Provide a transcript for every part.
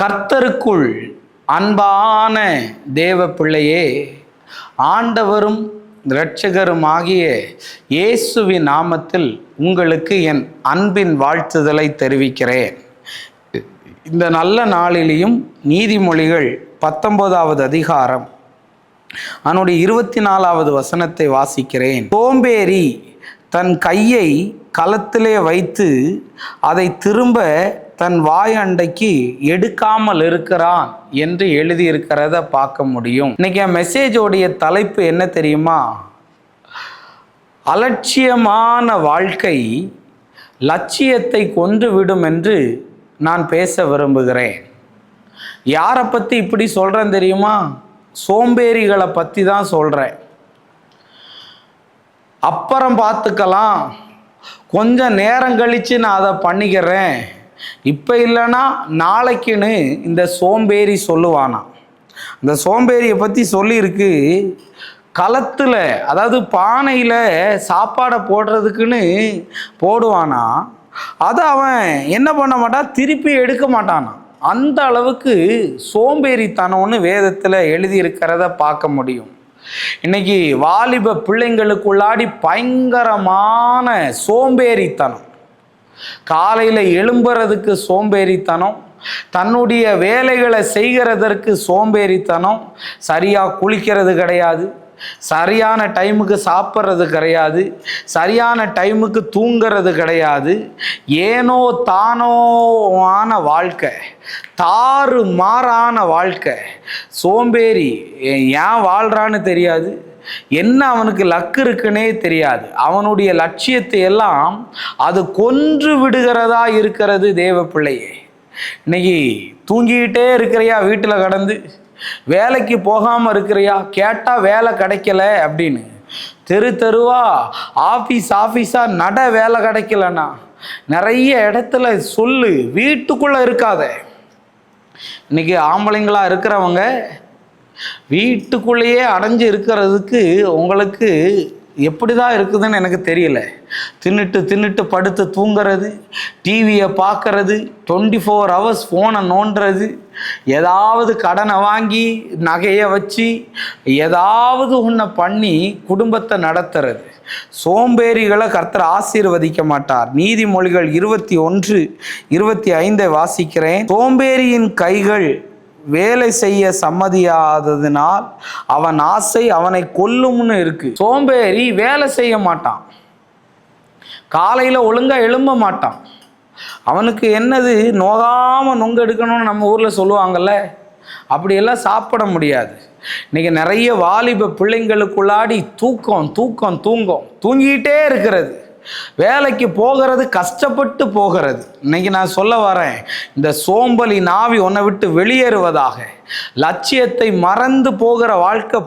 கர்த்தருக்குள் அன்பான தேவ பிள்ளையே, ஆண்டவரும் இரட்சகருமாகிய இயேசுவின் நாமத்தில் உங்களுக்கு என் அன்பின் வாழ்த்துதலை தெரிவிக்கிறேன். இந்த நல்ல நாளிலேயும் நீதிமொழிகள் 19வது அதிகாரம் அதனுடைய 24வது வசனத்தை வாசிக்கிறேன். சோம்பேறி தன் கையை களத்திலே வைத்து அதை திரும்ப தன் வாய் அண்டைக்கு எடுக்காமல் இருக்கிறான் என்று எழுதியிருக்கிறத பார்க்க முடியும். இன்னைக்கு என் மெசேஜோடைய தலைப்பு என்ன தெரியுமா? அலட்சியமான வாழ்க்கை லட்சியத்தை கொன்று விடும் என்று நான் பேச விரும்புகிறேன். யாரை பற்றி இப்படி சொல்கிறேன் தெரியுமா? சோம்பேறிகளை பற்றி தான் சொல்கிறேன். அப்புறம் பார்த்துக்கலாம், கொஞ்சம் நேரம் கழித்து நான் அதை பண்ணிக்கிறேன், இப்போ இல்லைன்னா நாளைக்குன்னு இந்த சோம்பேறி சொல்லுவானா. அந்த சோம்பேறியை பற்றி சொல்லியிருக்கு, களத்தில் அதாவது பானையில் சாப்பாடை போடுறதுக்குன்னு போடுவானா, அதை அவன் என்ன பண்ண மாட்டான், திருப்பி எடுக்க மாட்டானா. அந்த அளவுக்கு சோம்பேறித்தனம்னு வேதத்தில் எழுதியிருக்கிறத பார்க்க முடியும். இன்னைக்கு வாலிப பிள்ளைங்களுக்குள்ளாடி பயங்கரமான சோம்பேறித்தனம். காலையில் எழும்புறதுக்கு சோம்பேறித்தனம், தன்னுடைய வேலைகளை செய்கிறதற்கு சோம்பேறித்தனம், சரியாக குளிக்கிறது கிடையாது, சரியான டைமுக்கு சாப்பிட்றது கிடையாது, சரியான டைமுக்கு தூங்கிறது கிடையாது, ஏனோ தானோவான வாழ்க்கை, தாறு மாறான வாழ்க்கை. சோம்பேறி ஏன் வாழ்கிறான்னு தெரியாது, என்ன அவனுக்கு லக்கு இருக்குன்னே தெரியாது. அவனுடைய லட்சியத்தை எல்லாம் அது கொன்று விடுகிறதா இருக்கிறது. தேவ பிள்ளையே, இன்னைக்கு தூங்கிக்கிட்டே இருக்கிறியா வீட்டில் கடந்து, வேலைக்கு போகாமல் இருக்கிறியா, கேட்டால் வேலை கிடைக்கல அப்படின்னு தெரு தெருவா ஆஃபீஸாக நட, வேலை கிடைக்கலன்னா நிறைய இடத்துல சொல்லு, வீட்டுக்குள்ளே இருக்காத. இன்னைக்கு ஆம்பளைங்களா இருக்கிறவங்க வீட்டுக்குள்ளேயே அடைஞ்சு இருக்கிறதுக்கு உங்களுக்கு எப்படி தான் இருக்குதுன்னு எனக்கு தெரியல. தின்னுட்டு படுத்து தூங்கிறது, டிவியை பார்க்கறது, 24 hours ஃபோனை நோண்டுறது, ஏதாவது கடனை வாங்கி நகையை வச்சு ஏதாவது ஒன்று பண்ணி குடும்பத்தை நடத்துறது. சோம்பேறிகளை கர்த்தர் ஆசீர்வதிக்க மாட்டார். நீதிமொழிகள் 21:25 வாசிக்கிறேன். சோம்பேறியின் கைகள் வேலை செய்ய சம்மதியாததினால் அவன் ஆசை அவனை கொல்லும்னு இருக்கு. சோம்பேறி வேலை செய்ய மாட்டான், காலையில் ஒழுங்காக எழும்ப மாட்டான். அவனுக்கு என்னது, நோகாமல் நொங்க எடுக்கணும்னு நம்ம ஊரில் சொல்லுவாங்கள்ல, அப்படியெல்லாம் சாப்பிட முடியாது. இன்றைக்கி நிறைய வாலிப பிள்ளைங்களுக்குள்ளாடி தூங்கிக்கிட்டே இருக்கிறது, வேலைக்கு போகிறது கஷ்டப்பட்டு போகிறது. இன்னைக்கு நான் சொல்ல வரேன், இந்த சோம்பலி நாவி உன்னை விட்டு வெளியேறுவதாக. லட்சியத்தை மறந்து போகிற வாழ்க்கை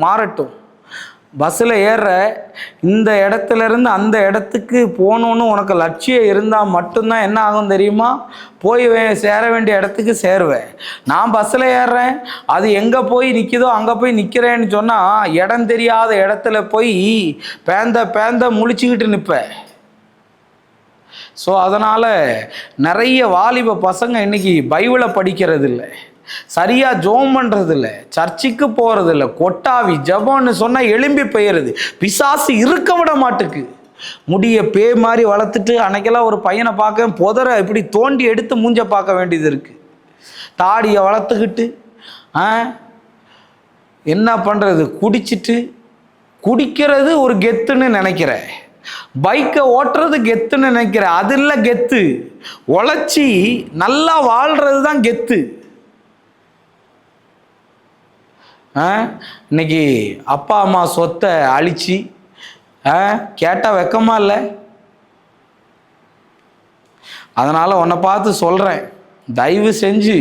மாறட்டும். பஸ்ஸில் ஏறுற, இந்த இடத்துலேருந்து அந்த இடத்துக்கு போகணுன்னு உனக்கு லட்சியம் இருந்தால் மட்டும்தான் என்ன ஆகும் தெரியுமா? போய் சேர வேண்டிய இடத்துக்கு சேருவேன். நான் பஸ்ஸில் ஏறுறேன், அது எங்கே போய் நிற்கிதோ அங்கே போய் நிற்கிறேன்னு சொன்னால் இடம் தெரியாத இடத்துல போய் பேந்த முழிச்சுக்கிட்டு நிற்பேன். ஸோ அதனால் நிறைய வாலிப பசங்க இன்னைக்கு பைபிளை படிக்கிறது இல்லை, சரியாக ஜோம் பண்ணுறதில்ல, சர்ச்சுக்கு போகிறதில்ல, கொட்டாவி ஜபம்னு சொன்னால் எழும்பி போயிடுது. பிசாசு இருக்க விட மாட்டுக்கு. முடிய பே மாதிரி வளர்த்துட்டு, அன்னைக்கெல்லாம் ஒரு பையனை பார்க்க புதரை இப்படி தோண்டி எடுத்து மூஞ்ச பார்க்க வேண்டியது இருக்குது. தாடியை வளர்த்துக்கிட்டு என்ன பண்ணுறது, குடிக்கிறது ஒரு கெத்துன்னு நினைக்கிறேன், பைக்கை ஓட்டுறது கெத்துன்னு நினைக்கிறேன். அது இல்லை கெத்து, உழைச்சி நல்லா வாழ்கிறது தான் கெத்து. இன்னைக்கு அப்பா அம்மா சொத்தை அழிச்சு கேட்டால் வெக்கமா இல்லை? அதனால் உன்னை பார்த்து சொல்கிறேன், தயவு செஞ்சு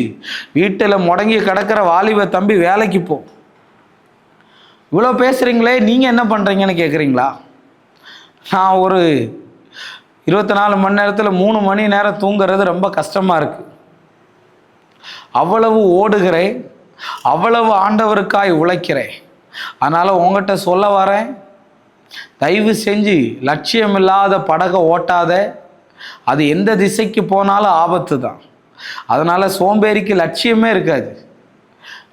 வீட்டில் முடங்கி கிடக்கிற வாலிப தம்பி வேலைக்கு போ. இவ்வளோ பேசுகிறீங்களே, நீங்கள் என்ன பண்ணுறீங்கன்னு கேட்குறீங்களா? நான் ஒரு 24 மணி நேரத்தில் 3 மணி நேரம் தூங்குறது ரொம்ப கஷ்டமாக இருக்குது. அவ்வளவு ஓடுகிறேன், அவ்வளவு ஆண்டவருக்காய் உழைக்கிறேன். அதனால் உங்கள்கிட்ட சொல்ல வரேன், தயவு செஞ்சு லட்சியம் இல்லாத படகை ஓட்டாத. அது எந்த திசைக்கு போனாலும் ஆபத்து தான். அதனால் சோம்பேறிக்கு லட்சியமே இருக்காது.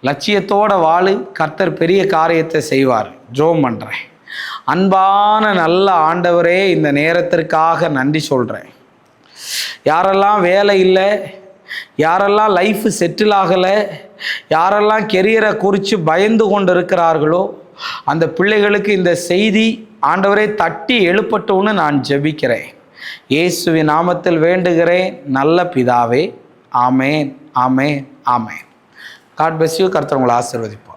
லட்சியத்தோட வாழு, கர்த்தர் பெரிய காரியத்தை செய்வார். ஜெபம் பண்ணுறேன். அன்பான நல்ல ஆண்டவரே, இந்த நேரத்திற்காக நன்றி சொல்கிறேன். யாரெல்லாம் வேலை இல்லை, யாரெல்லாம் லைஃப் செட்டில் ஆகலை, யாரெல்லாம் கெரியரை குறித்து பயந்து கொண்டு இருக்கிறார்களோ அந்த பிள்ளைகளுக்கு இந்த செய்தி ஆண்டவரே தட்டி எழுப்பட்டும்னு நான் ஜெபிக்கிறேன். இயேசுவின் நாமத்தில் வேண்டுகிறேன் நல்ல பிதாவே. ஆமேன், ஆமேன், ஆமேன். God bless you. கர்த்தர் உங்களை ஆசீர்வதிப்பார்.